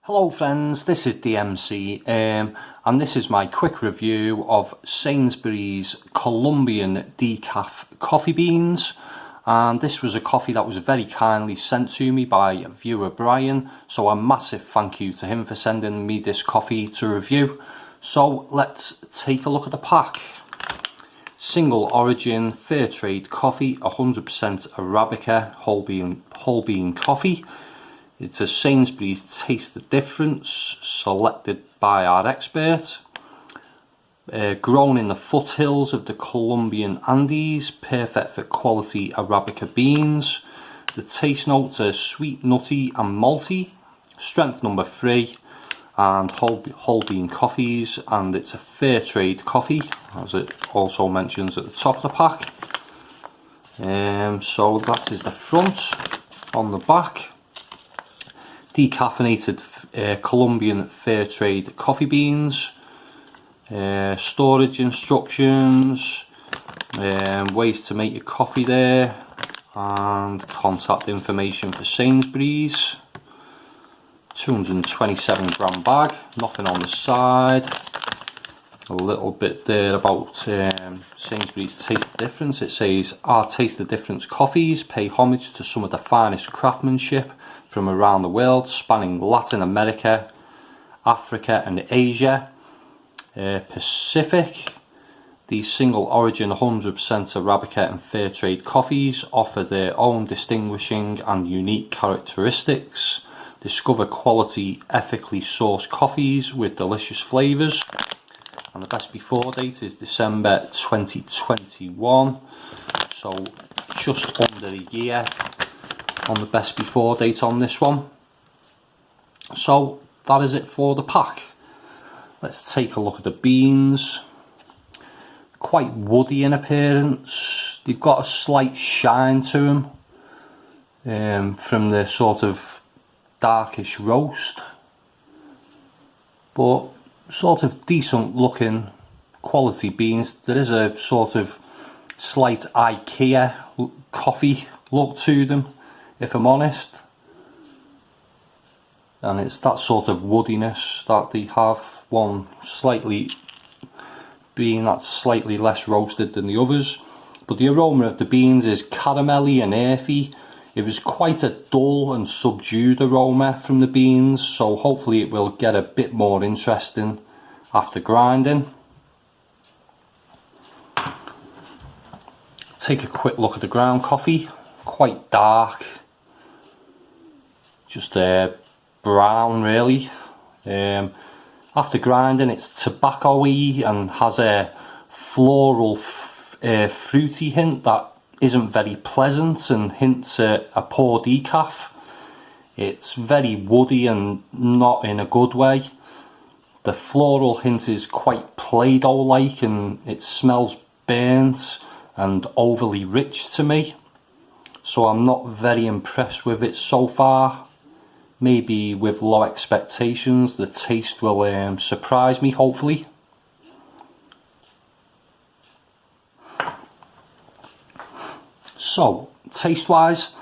Hello friends, this is DMC and this is my quick review of Sainsbury's Colombian Decaf coffee beans. And this was a coffee that was very kindly sent to me by viewer Brian, so a massive thank you to him for sending me this coffee to review. So let's take a look at the pack. Single origin, fair trade coffee, 100% Arabica, whole bean coffee. It's a Sainsbury's Taste the Difference, selected by our expert. Grown in the foothills of the Colombian Andes, perfect for quality Arabica beans. The taste notes are sweet, nutty and malty. Strength number 3 and whole bean coffees, and it's a fair trade coffee, as it also mentions at the top of the pack. So that is the front. On the back, decaffeinated Colombian fair trade coffee beans. Storage instructions, ways to make your coffee there, and contact information for Sainsbury's. 227 gram bag, nothing on the side. A little bit there about Sainsbury's Taste the Difference. It says, our Taste the Difference coffees pay homage to some of the finest craftsmanship from around the world, spanning Latin America, Africa and Asia. Pacific. These single origin 100% Arabica and fair trade coffees offer their own distinguishing and unique characteristics. Discover quality, ethically sourced coffees with delicious flavours. And the best before date is December 2021, so just under a year on the best before date on this one. So that is it for the pack. Let's take a look at the beans. Quite woody in appearance. They've got a slight shine to them from the sort of darkish roast, but sort of decent looking quality beans. There is a sort of slight IKEA coffee look to them, if I'm honest. And it's that sort of woodiness that they have, one slightly being that's slightly less roasted than the others. But the aroma of the beans is caramelly and earthy. It was quite a dull and subdued aroma from the beans, so hopefully it will get a bit more interesting after grinding. Take a quick look at the ground coffee, quite dark, just brown really. After grinding, it's tobacco-y and has a floral fruity hint that isn't very pleasant and hints at a poor decaf. It's very woody and not in a good way. The floral hint is quite Play-Doh like, and it smells burnt and overly rich to me, so I'm not very impressed with it so far. Maybe with low expectations, the taste will surprise me, hopefully. So, taste-wise,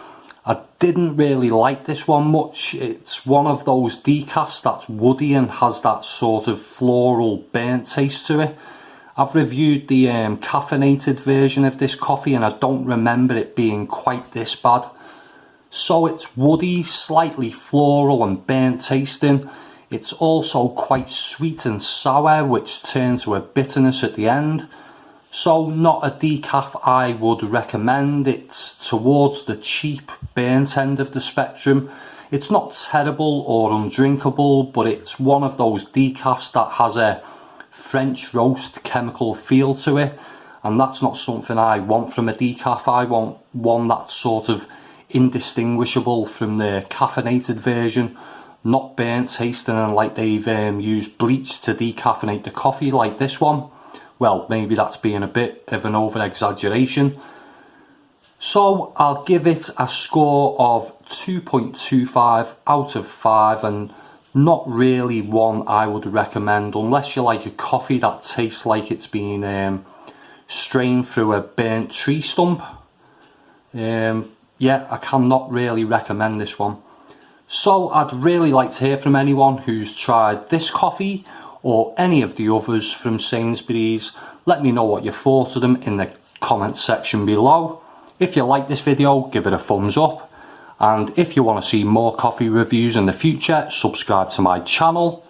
I didn't really like this one much. It's one of those decafs that's woody and has that sort of floral burnt taste to it. I've reviewed the caffeinated version of this coffee and I don't remember it being quite this bad. So it's woody, slightly floral and burnt tasting. It's also quite sweet and sour, which turns to a bitterness at the end. So not a decaf I would recommend. It's towards the cheap burnt end of the spectrum. It's not terrible or undrinkable, but it's one of those decafs that has a French roast chemical feel to it, and that's not something I want from a decaf. I want one that's sort of indistinguishable from the caffeinated version, not burnt tasting and like they've used bleach to decaffeinate the coffee like this one. Well, maybe that's being a bit of an over exaggeration. So I'll give it a score of 2.25 out of 5, and not really one I would recommend unless you like a coffee that tastes like it's been strained through a burnt tree stump. Yeah, I cannot really recommend this one. So I'd really like to hear from anyone who's tried this coffee or any of the others from Sainsbury's. Let me know what you thought of them in the comments section below. If you like this video, give it a thumbs up. And if you want to see more coffee reviews in the future, subscribe to my channel.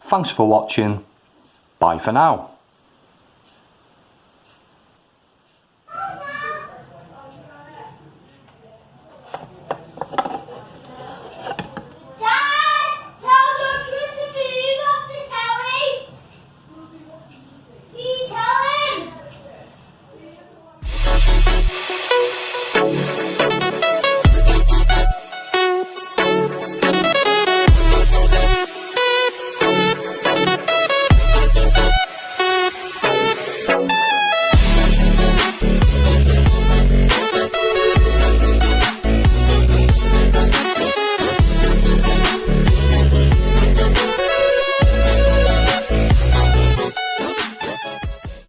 Thanks for watching. Bye for now.